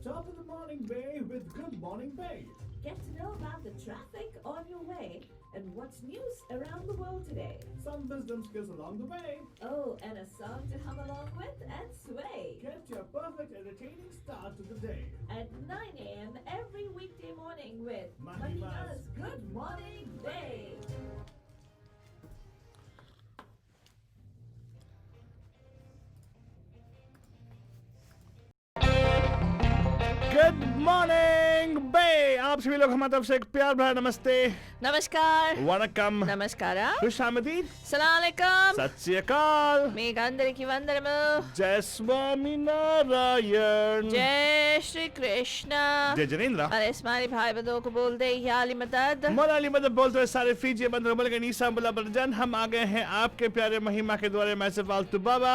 Top of the morning, Bay with Good Morning Bay. Get to know about the traffic on your way and what's news around the world today. Some wisdom skills along the way. Oh, and a song to hum along with and sway. Get your perfect entertaining start to the day. At 9 a.m. every weekday morning with Mahima's Mahima's Good Morning Bay. Good Morning Bay आप सभी लोग हमारी तरफ से एक प्यार भरा नमस्ते नमस्कार वनकम నమస్కార खुश आमदीद సలాంకం सत श्री अकाल మీకు అందరికి వందనము जय स्वामी नारायण जय श्री कृष्ण जय जनेन्द्र अरे हमारे भाई बंधुओं को बोल दे याली मदद मौलाली मदद बोलते हुए सारे फीजी बंद रमल के नीसा बुला बरजन हम आ गए हैं आपके प्यारे महिमा के द्वारे मैं से फालतू बाबा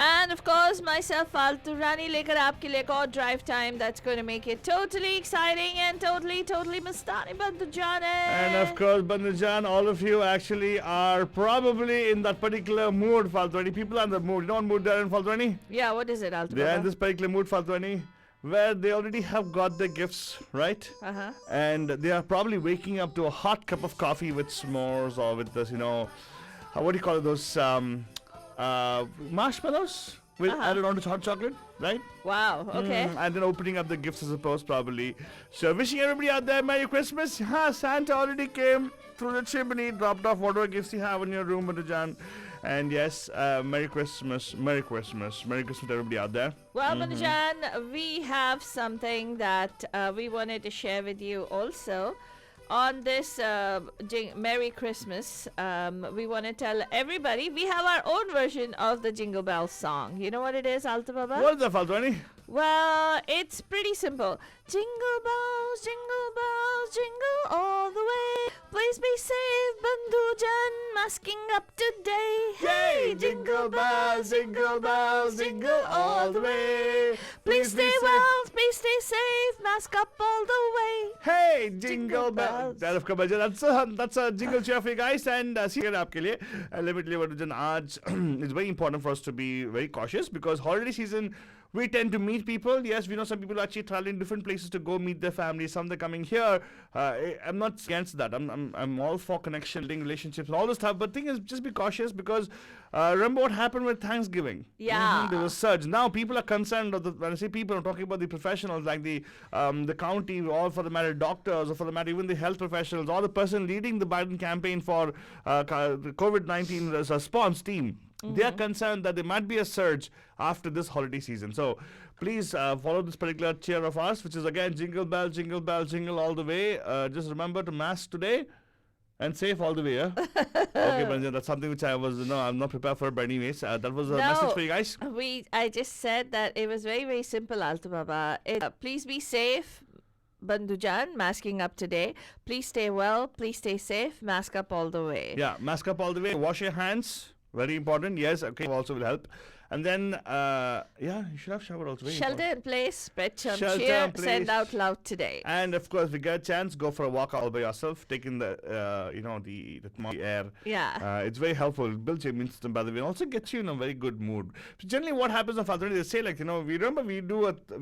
and of course myself फालतू रानी लेकर आपके लिए एक और drive time that's going to make it totally exciting and totally मस्तानी बंधु जाने and of course Bandhujan, all of you actually are probably in that particular mood Faltwani. People are in the mood. You know what mood they're in Faltwani? yeah what is it Altu They are in Baba? this particular mood Faltwani where they already have got their gifts, right? Uh-huh. And they are probably waking up to a hot cup of coffee with s'mores or with this, you know, what do you call it, those marshmallows with added on to hot chocolate, right? wow okay And then opening up the gifts, I suppose, probably. So wishing everybody out there Merry Christmas. Yeah, Santa already came through the chimney, dropped off whatever gifts you have in your room, Bandhujan. And yes, Merry Christmas, Merry Christmas, Merry Christmas to everybody out there. Well, Bandhujan, we have something that we wanted to share with you also. On this Merry Christmas, we want to tell everybody we have our own version of the Jingle Bells song. You know what it is, Alta Baba? What is that, Faltwani? Well, it's pretty simple. Jingle bells, jingle all the way. Please be safe, Bandhujan, masking up today. Hey, jingle bells, jingle all the way. Please stay well, please stay safe, mask up all the way. Hey, jingle Jingle bells. bells. That of course, that's a jingle cheer for you guys. And see you आपके लिए. Let me tell you, Bandhujan, आज it's very important for us to be very cautious because holiday season. We tend to meet people. Yes, we know some people are actually traveling different places to go meet their families. Some they're coming here. I'm not against that. I'm all for connection, building relationships, and all this stuff. But thing is, just be cautious because remember what happened with Thanksgiving. Yeah. There was a surge. Now people are concerned. When I say people, I'm talking about the professionals like the county, or for the matter doctors, or for the matter even the health professionals, or the person leading the Biden campaign for the COVID-19 response team. They are concerned that there might be a surge after this holiday season. So please follow this particular cheer of ours, which is again jingle bell, jingle all the way. Just remember to mask today and safe all the way. Yeah? Okay, Banjan, that's something which I'm not prepared for, but anyways, that was a message for you guys. I just said that it was very simple, Alta Baba. Please be safe. Bandhujan, masking up today. Please stay well. Please stay safe. Mask up all the way. Yeah, mask up all the way. Wash your hands. Very important. Yes, okay. Also will help. And then, you should have showered also. Very Shelter important. in place, spread some Shelter cheer, in place. send out loud today. And of course, if you get a chance, go for a walk all by yourself. Take in the, the air. Yeah. It's very helpful. It builds your immune system, by the way, and also gets you in a very good mood. So generally, what happens on Father, they say, like, we remember we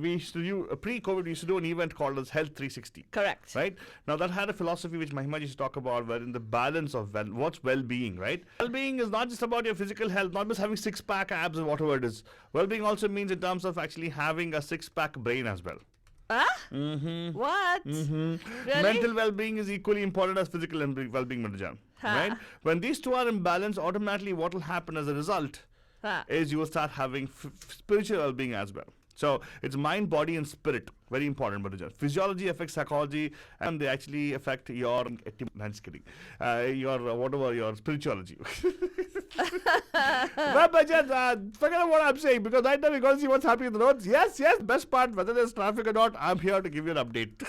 used to do pre-COVID, we used to do an event called as Health 360. Correct. Right? Now, that had a philosophy which Mahima used to talk about, wherein the balance of what's well-being, right? Well-being is not just about your physical health, not just having six-pack abs or whatever it is. Well-being also means in terms of actually having a six-pack brain as well. Huh? Mm-hmm. What? Mm-hmm. Really? Mental well-being is equally important as physical well-being, Madhujan. Right? When these two are in balance, automatically what will happen as a result is you will start having spiritual well-being as well. So it's mind, body, and spirit. Very important, Madhujan. Physiology affects psychology, and they actually affect your your spirituality. But Bhajan, forget about what I'm saying because right now we're going to see what's happening in the roads. Yes, best part, whether there's traffic or not, I'm here to give you an update.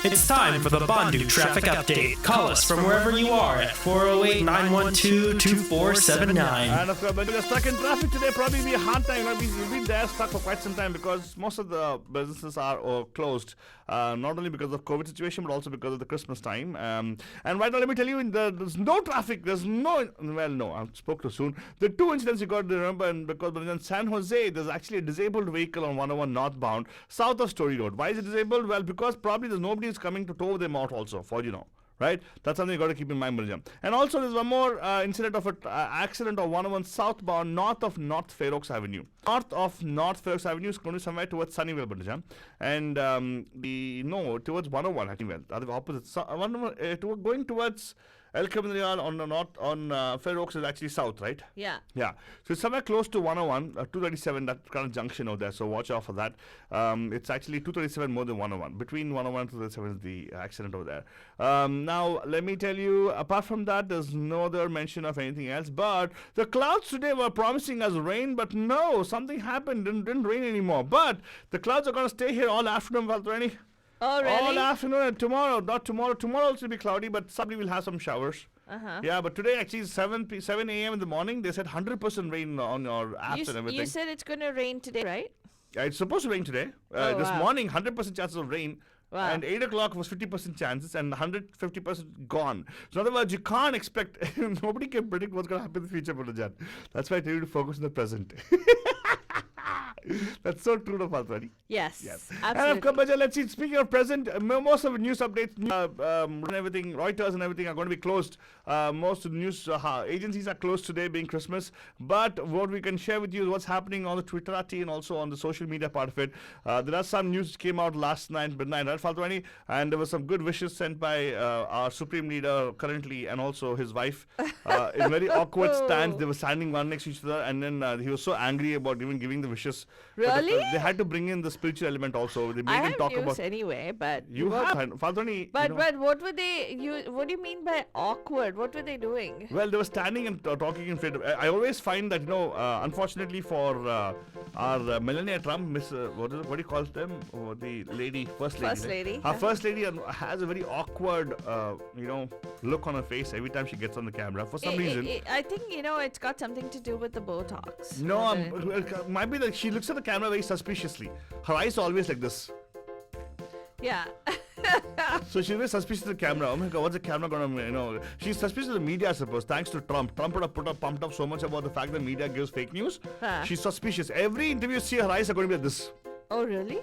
It's time for the Bandu Traffic Update. Call us from wherever you are at 408-912-2479. And of course, when you're stuck in traffic today, probably be a hard time. You'll be there stuck for quite some time because most of the businesses are closed not only because of COVID situation, but also because of the Christmas time. And right now, let me tell you, there's no traffic. There's no, well, no, I spoke too soon. The two incidents you got to remember, and because in San Jose, there's actually a disabled vehicle on 101 northbound, south of Story Road. Why is it disabled? Well, because probably there's nobody who's coming to tow them out also, for you know. Right? That's something you got to keep in mind, Manija. And also, there's one more incident of an accident of 101 southbound north of North Fair Oaks Avenue. North of North Fair Oaks Avenue is going to somewhere towards Sunnyvale, Manija. And towards 101, actually, well, the opposite. Going towards El Camino on the north on Fair Oaks is actually south, right? Yeah. Yeah. So it's somewhere close to 101, 237, that kind of junction over there. So watch out for that. It's actually 237 more than 101. Between 101 and 237 is the accident over there. Now, let me tell you, apart from that, there's no other mention of anything else. But the clouds today were promising us rain, but no, something happened. Didn't rain anymore. But the clouds are going to stay here all afternoon, Valtrani. Oh, really? All afternoon and tomorrow. Not tomorrow. Tomorrow also will be cloudy, but Sunday we'll have some showers. Uh-huh. Yeah, but today actually 7 a.m. in the morning, they said 100% rain on your apps and everything. You said it's going to rain today, right? Yeah, it's supposed to rain today. Oh, this wow. morning, 100% chances of rain. Wow. And 8 o'clock was 50% chances and 150% gone. So in other words, you can't expect, nobody can predict what's going to happen in the future, Punajan. That's why I tell you to focus on the present. That's so true of Faltwani. Yes. And of Absolutely. course, Baja, let's see, speaking of present, most of the news updates and everything, Reuters and everything are going to be closed. Most of the news agencies are closed today, being Christmas. But what we can share with you is what's happening on the Twitterati and also on the social media part of it. There are some news that came out last night, midnight, right, Faltwani? And there were some good wishes sent by our Supreme Leader currently and also his wife. In very awkward stance, they were standing one next to each other, and then he was so angry about even giving the wishes. But Really? they had to bring in the spiritual element also. They made I him have talk news about. anyway, but You what, have, Faltwani. But what were they? What do you mean by awkward? What were they doing? Well, they were standing and talking in front of. I always find that unfortunately for our Melania Trump, Miss what do you call them? The lady, first lady. First lady, Our yeah. first lady has a very awkward, look on her face every time she gets on the camera for some reason. I think it's got something to do with the Botox. No, more than anything. might be that she looks at the camera very suspiciously. Her eyes are always like this. Yeah. So she's very suspicious of the camera. Oh my God, what's the camera gonna, She's suspicious of the media, I suppose, thanks to Trump. Trump would have pumped up so much about the fact that media gives fake news. Huh. She's suspicious. Every interview you see, her eyes are going to be like this. Oh really?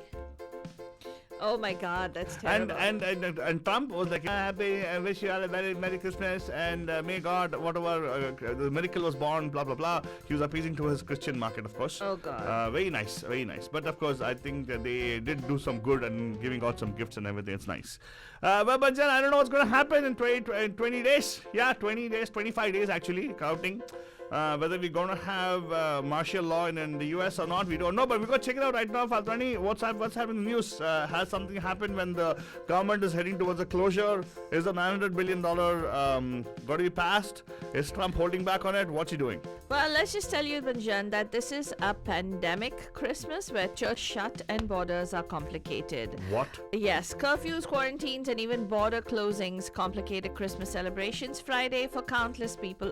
Oh my God, that's terrible. And Trump was like, happy, I wish you all a very Merry Christmas, and may God, whatever, the miracle was born, blah, blah, blah. He was appeasing to his Christian market, of course. Oh, God. Very nice, very nice. But of course, I think that they did do some good and giving out some gifts and everything. It's nice. But Jan, I don't know what's going to happen in 20 days. Yeah, 20 days, 25 days actually, counting. Whether we're going to have martial law in the US or not, we don't know. But we're going to check it out right now, Faltrani. What's happening in the news? Has something happened when the government is heading towards a closure? Is the $900 billion going to be passed? Is Trump holding back on it? What's he doing? Well, let's just tell you, Banjan, that this is a pandemic Christmas where church shut and borders are complicated. What? Yes, curfews, quarantines, and even border closings complicated Christmas celebrations Friday for countless people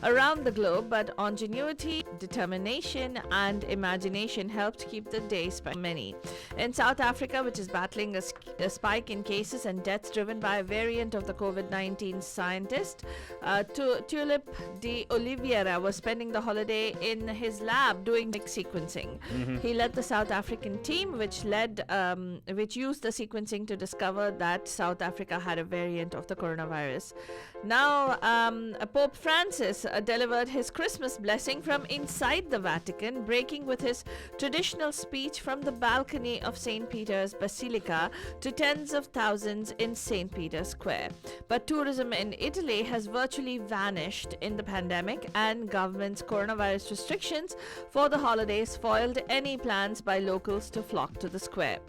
around the globe, but ingenuity, determination, and imagination helped keep the day spent many. In South Africa, which is battling a spike in cases and deaths driven by a variant of the COVID-19 scientist, Tulip de Oliveira was spending the holiday in his lab doing sequencing. He led the South African team, which used the sequencing to discover that South Africa had a variant of the coronavirus. Now, Pope Francis delivered his Christmas blessing from inside the Vatican, breaking with his traditional speech from the balcony of St. Peter's Basilica to tens of thousands in St. Peter's Square. But tourism in Italy has virtually vanished in the pandemic, and government's coronavirus restrictions for the holidays foiled any plans by locals to flock to the square.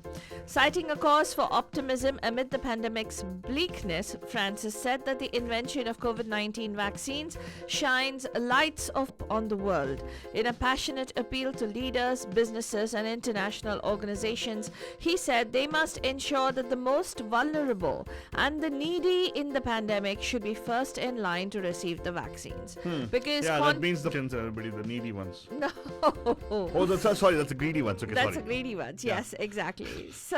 Citing a cause for optimism amid the pandemic's bleakness, Francis said that the invention of COVID-19 vaccines shines lights on the world. In a passionate appeal to leaders, businesses, and international organizations, he said they must ensure that the most vulnerable and the needy in the pandemic should be first in line to receive the vaccines. Because that means everybody, the needy ones. no. Oh, that's the greedy ones. Okay, That's sorry. the greedy ones. Yeah. Yes, exactly. So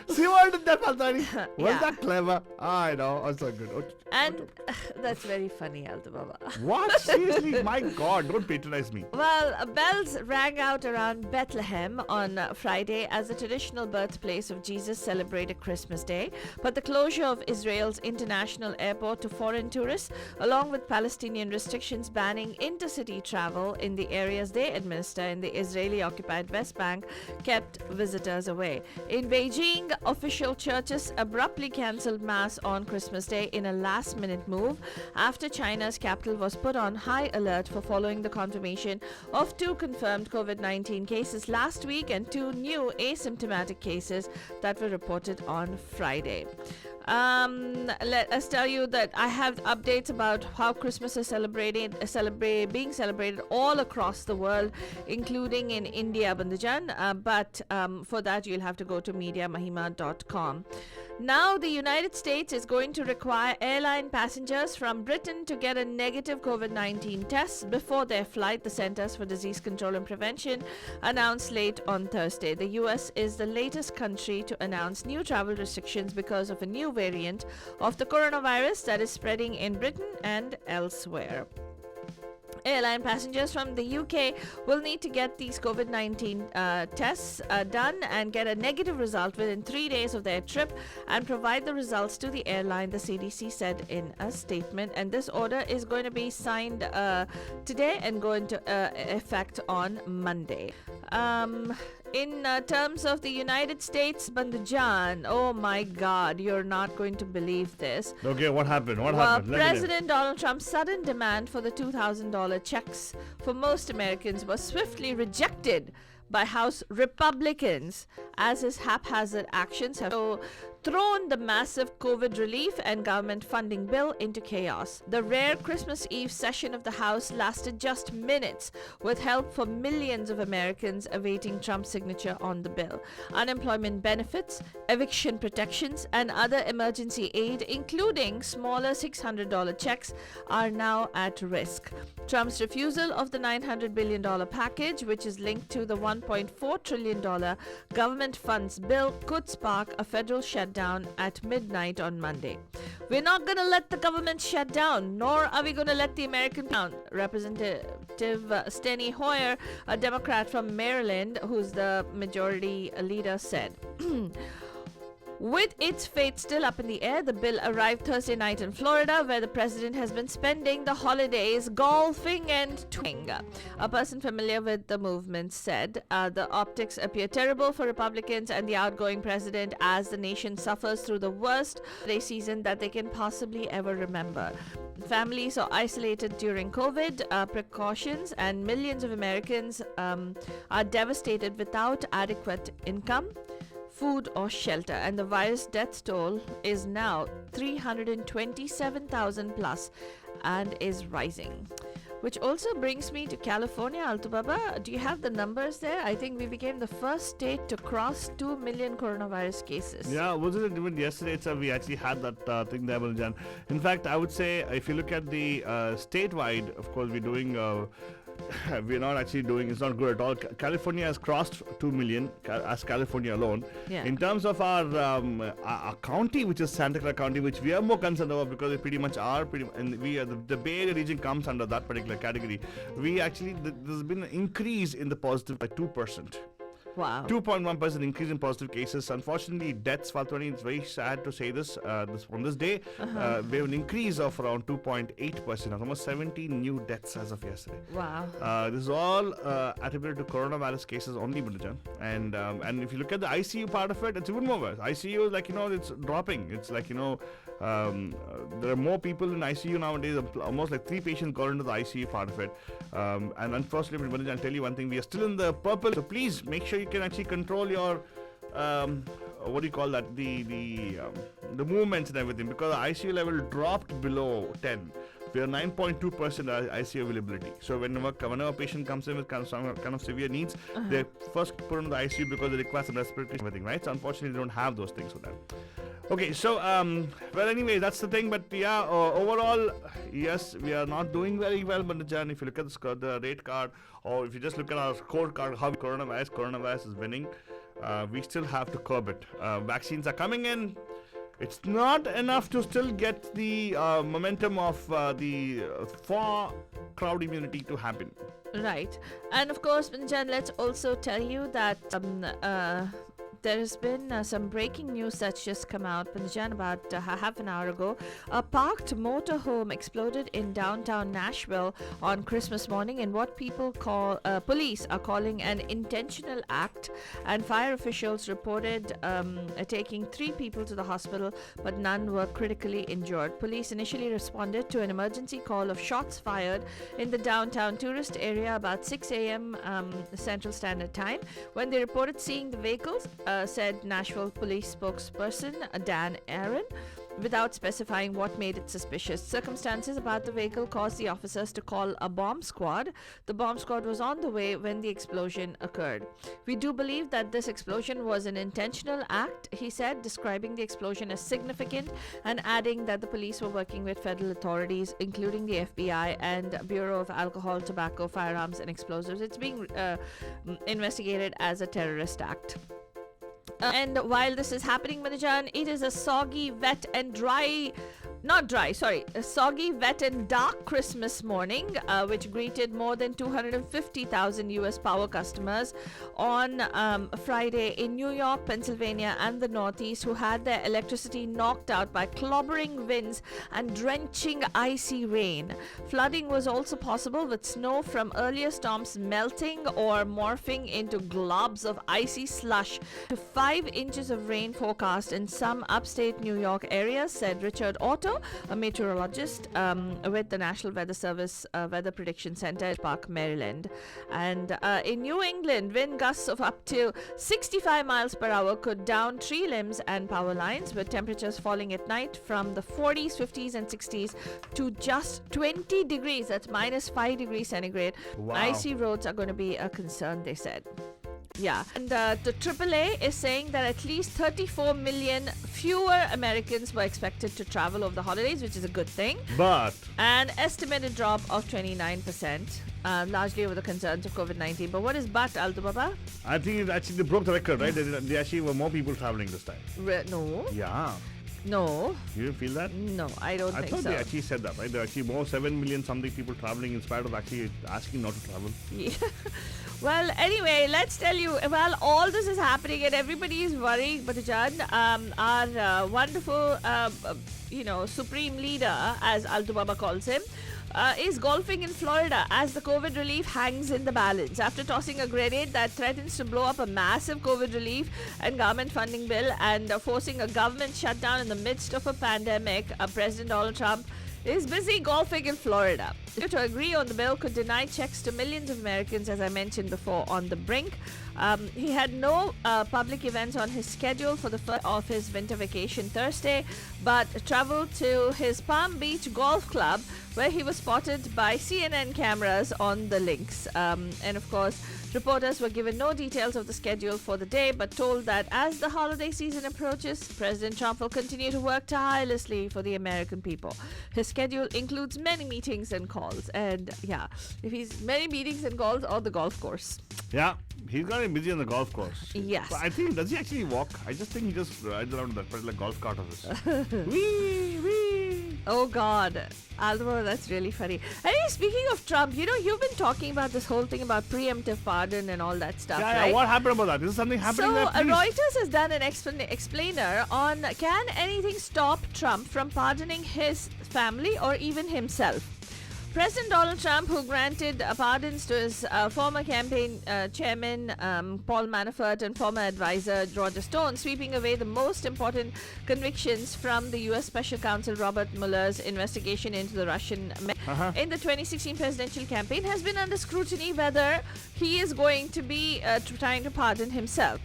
So See what did that, Faltani? Was Yeah. that clever? I know. Oh, so good. Okay. and that's very funny, Alto Baba. What? Seriously? My God, don't patronize me. Well, bells rang out around Bethlehem on Friday as the traditional birthplace of Jesus celebrated Christmas Day. But the closure of Israel's international airport to foreign tourists, along with Palestinian restrictions banning intercity travel in the areas they administer in the Israeli occupied West Bank, kept visitors away. In Beijing, official churches abruptly cancelled Mass on Christmas Day in a last minute move after China's capital was put on high alert for following the confirmation of 2 confirmed COVID-19 cases last week and 2 new asymptomatic cases that were reported on Friday. Let us tell you that I have updates about how Christmas is being celebrated all across the world, including in India, Bandujan. But for that, you'll have to go to mediamahima.com. Now, the United States is going to require airline passengers from Britain to get a negative COVID-19 test before their flight, the Centers for Disease Control and Prevention announced late on Thursday. The US is the latest country to announce new travel restrictions because of a new variant of the coronavirus that is spreading in Britain and elsewhere. Airline passengers from the UK will need to get these COVID-19 tests done and get a negative result within 3 days of their trip and provide the results to the airline, the CDC said in a statement. And this order is going to be signed today and go into effect on Monday. In terms of the United States, Bandujan, oh my God, you're not going to believe this. Okay, what happened? What Well, happened? Let me hear. President Donald Trump's sudden demand for the $2,000 checks for most Americans was swiftly rejected by House Republicans as his haphazard actions have thrown the massive COVID relief and government funding bill into chaos. The rare Christmas Eve session of the House lasted just minutes, with help for millions of Americans awaiting Trump's signature on the bill. Unemployment benefits, eviction protections, and other emergency aid, including smaller $600 checks, are now at risk. Trump's refusal of the $900 billion package, which is linked to the $1.4 trillion government funds bill, could spark a federal shutdown at midnight on Monday. We're not going to let the government shut down, nor are we going to let the American down. Representative Steny Hoyer, a Democrat from Maryland, who's the majority leader, said. With its fate still up in the air, the bill arrived Thursday night in Florida, where the president has been spending the holidays golfing and twing. A person familiar with the movement said the optics appear terrible for Republicans and the outgoing president as the nation suffers through the worst holiday season that they can possibly ever remember. Families are isolated during COVID precautions, and millions of Americans are devastated without adequate income, food or shelter, and the virus death toll is now 327,000 plus and is rising. Which also brings me to California. Altubaba, do you have the numbers there? I think we became the first state to cross 2 million coronavirus cases. Yeah, wasn't it even yesterday itself we actually had that thing there, Baljan. In fact, I would say if you look at the statewide, of course, we're doing we're not actually doing, it's not good at all. California has crossed 2 million as California alone. Yeah. In terms of our county, which is Santa Clara County, which we are more concerned about because we pretty much are, and we are the Bay Area region comes under that particular category. We actually, there's been an increase in the positive by 2%. Wow. 2.1% increase in positive cases. Unfortunately, deaths, Faltwani, it's very sad to say this, on this day, we have an increase of around 2.8%, almost 17 new deaths as of yesterday. Wow. This is all attributed to coronavirus cases only, Bundajan. And if you look at the ICU part of it, it's even more worse. ICU is like, it's dropping. It's like, there are more people in ICU nowadays, almost like 3 patients got into the ICU part of it. And unfortunately, Bundajan, I'll tell you one thing, we are still in the purple, so please make sure you can actually control your what do you call that, the movements and everything, because the ICU level dropped below 10. We are 9.2% ICU availability. So whenever a patient comes in with kind of severe needs, they first put on the ICU because they require some respiratory everything, right? So unfortunately, they don't have those things for that. Okay, so well, anyway, that's the thing. But yeah, overall, yes, we are not doing very well. But if you look at the rate card, or if you just look at our scorecard, how coronavirus is winning. we still have to curb it. Vaccines are coming in. It's not enough to still get the momentum of the for crowd immunity to happen. Right. And of course, Jan, let's also tell you that there's been some breaking news that's just come out, Panjan, about half an hour ago. A parked motorhome exploded in downtown Nashville on Christmas morning in what police are calling an intentional act. And fire officials reported taking 3 people to the hospital, but none were critically injured. Police initially responded to an emergency call of shots fired in the downtown tourist area about 6 a.m. Central Standard Time. When they reported seeing the vehicles, said Nashville police spokesperson Dan Aaron, without specifying what made it suspicious. Circumstances about the vehicle caused the officers to call a bomb squad. The bomb squad was on the way when the explosion occurred. We do believe that this explosion was an intentional act, he said, describing the explosion as significant and adding that the police were working with federal authorities, including the FBI and Bureau of Alcohol, Tobacco, Firearms and Explosives. It's being investigated as a terrorist act. And while this is happening, Manajan, it is a soggy, wet and a soggy, wet and dark Christmas morning, which greeted more than 250,000 US power customers on Friday in New York, Pennsylvania and the Northeast, who had their electricity knocked out by clobbering winds and drenching icy rain. Flooding was also possible, with snow from earlier storms melting or morphing into globs of icy slush. To 5 inches of rain forecast in some upstate New York areas, said Richard Otto, a meteorologist with the National Weather Service Weather Prediction Center at Park, Maryland. And in New England, wind gusts of up to 65 miles per hour could down tree limbs and power lines, with temperatures falling at night from the 40s, 50s and 60s to just 20 degrees. That's minus 5 degrees centigrade. Wow. Icy roads are going to be a concern, they said. Yeah, and the AAA is saying that at least 34 million fewer Americans were expected to travel over the holidays, which is a good thing. But An estimated drop of 29%, largely over the concerns of COVID-19. But what is Aldo Baba? I think they broke the record, right? They actually were more people traveling this time. No. Yeah. No. You didn't feel that? No, I don't I think thought so. they actually said that, right? There are actually more 7 million something people traveling in spite of actually asking not to travel. Yeah. Well, anyway, let's tell you, while all this is happening and everybody is worrying, Batajan, our wonderful, supreme leader, as Aldo Baba calls him, is golfing in Florida as the COVID relief hangs in the balance. After tossing a grenade that threatens to blow up a massive COVID relief and government funding bill and forcing a government shutdown in the midst of a pandemic, President Donald Trump is busy golfing in Florida. To agree on the bill could deny checks to millions of Americans, as I mentioned before, on the brink. He had no public events on his schedule for the first of his winter vacation Thursday, but traveled to his Palm Beach Golf Club, where he was spotted by CNN cameras on the links. And of course, reporters were given no details of the schedule for the day, but told that as the holiday season approaches, President Trump will continue to work tirelessly for the American people. His schedule includes many meetings and calls. And yeah, if he's many meetings and calls on the golf course. Yeah, he's got him busy on the golf course. Yes. But I think, does he actually walk? I just think he just rides around that particular golf cart of his. Wee, wee. Oh God, Aldo, that's really funny. Anyway, speaking of Trump, you've been talking about this whole thing about preemptive pardon and all that stuff, Yeah, right? what happened about that? Is something happening So there, please? Reuters has done an explainer on can anything stop Trump from pardoning his family or even himself. President Donald Trump, who granted pardons to his former campaign chairman Paul Manafort and former advisor Roger Stone, sweeping away the most important convictions from the U.S. Special Counsel Robert Mueller's investigation into the Russian in the 2016 presidential campaign, has been under scrutiny whether he is going to be trying to pardon himself.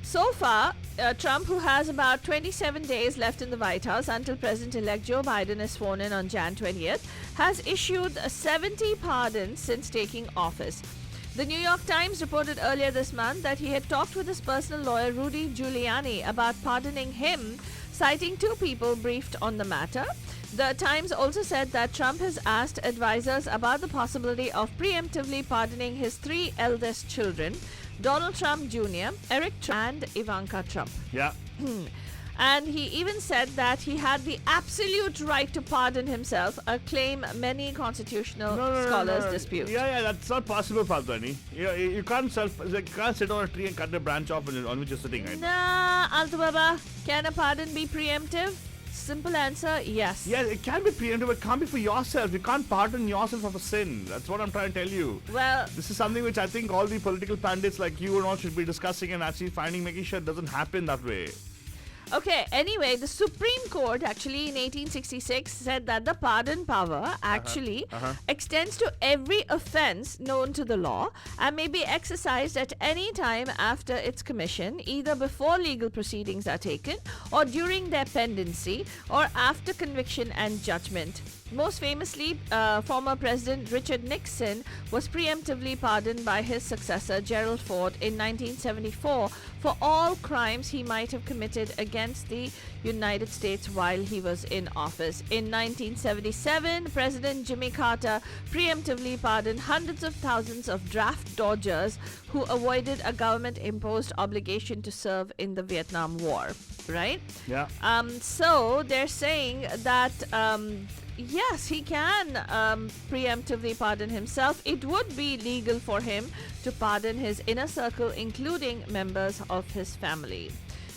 So far, Trump, who has about 27 days left in the White House until President-elect Joe Biden is sworn in on Jan 20th, has issued 70 pardons since taking office. The New York Times reported earlier this month that he had talked with his personal lawyer Rudy Giuliani about pardoning him, citing 2 people briefed on the matter. The Times also said that Trump has asked advisors about the possibility of preemptively pardoning his 3 eldest children. Donald Trump Jr., Eric Trump, and Ivanka Trump. Yeah. And he even said that he had the absolute right to pardon himself, a claim many constitutional scholars dispute. Yeah, that's not possible, Paldani. You can't you can't sit on a tree and cut the branch off on which you're sitting, right? Nah, Altu Baba, can a pardon be preemptive? Simple answer, yes. Yeah, it can be preemptive, but it can't be for yourself. You can't pardon yourself of a sin. That's what I'm trying to tell you. Well, This is something which I think all the political pundits like you and all should be discussing and actually making sure it doesn't happen that way. okay, anyway, the Supreme Court actually in 1866 said that the pardon power actually extends to every offense known to the law and may be exercised at any time after its commission, either before legal proceedings are taken or during their pendency or after conviction and judgment. Most famously, former President Richard Nixon was preemptively pardoned by his successor Gerald Ford in 1974 for all crimes he might have committed against the United States while he was in office. In 1977, President Jimmy Carter preemptively pardoned hundreds of thousands of draft dodgers who avoided a government-imposed obligation to serve in the Vietnam War. Right? Yeah. So they're saying that yes, he can preemptively pardon himself. It would be legal for him to pardon his inner circle, including members of his family.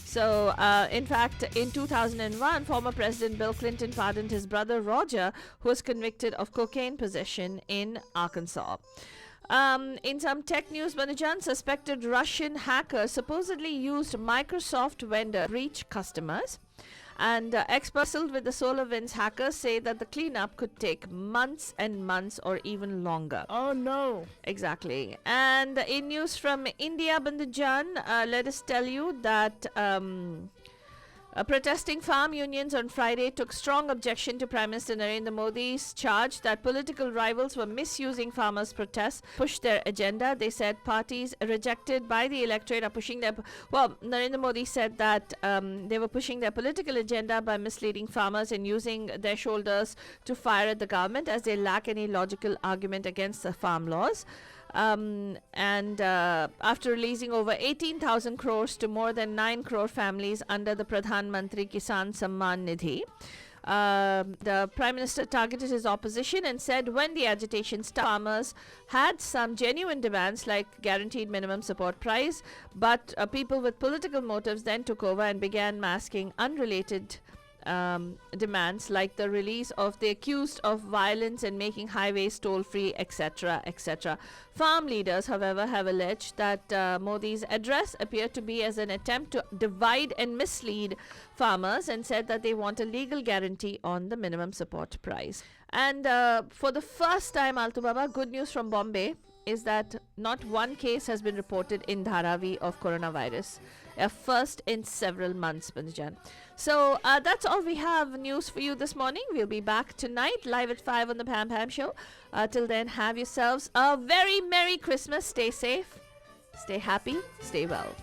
So, in fact, in 2001, former President Bill Clinton pardoned his brother Roger, who was convicted of cocaine possession in Arkansas. In some tech news, Manajan, suspected Russian hackers supposedly used Microsoft vendor to reach customers. And experts with the SolarWinds hackers say that the cleanup could take months and months or even longer. Oh no. Exactly. And in news from India, Bandajan, let us tell you that protesting farm unions on Friday took strong objection to Prime Minister Narendra Modi's charge that political rivals were misusing farmers' protests, pushed their agenda. They said parties rejected by the electorate are pushing their... Well, Narendra Modi said that they were pushing their political agenda by misleading farmers and using their shoulders to fire at the government as they lack any logical argument against the farm laws. After releasing over 18,000 crores to more than 9 crore families under the Pradhan Mantri Kisan Samman Nidhi, the Prime Minister targeted his opposition and said when the agitation started, farmers had some genuine demands like guaranteed minimum support price, but people with political motives then took over and began masking unrelated demands like the release of the accused of violence and making highways toll-free, etc., etc. Farm leaders, however, have alleged that Modi's address appeared to be as an attempt to divide and mislead farmers and said that they want a legal guarantee on the minimum support price. And for the first time, Altu Baba, good news from Bombay is that not one case has been reported in Dharavi of coronavirus. A first in several months, Banjan. So that's all we have news for you this morning. We'll be back tonight live at 5 on the Pam Pam Show. Till then, have yourselves a very Merry Christmas. Stay safe, stay happy, stay well.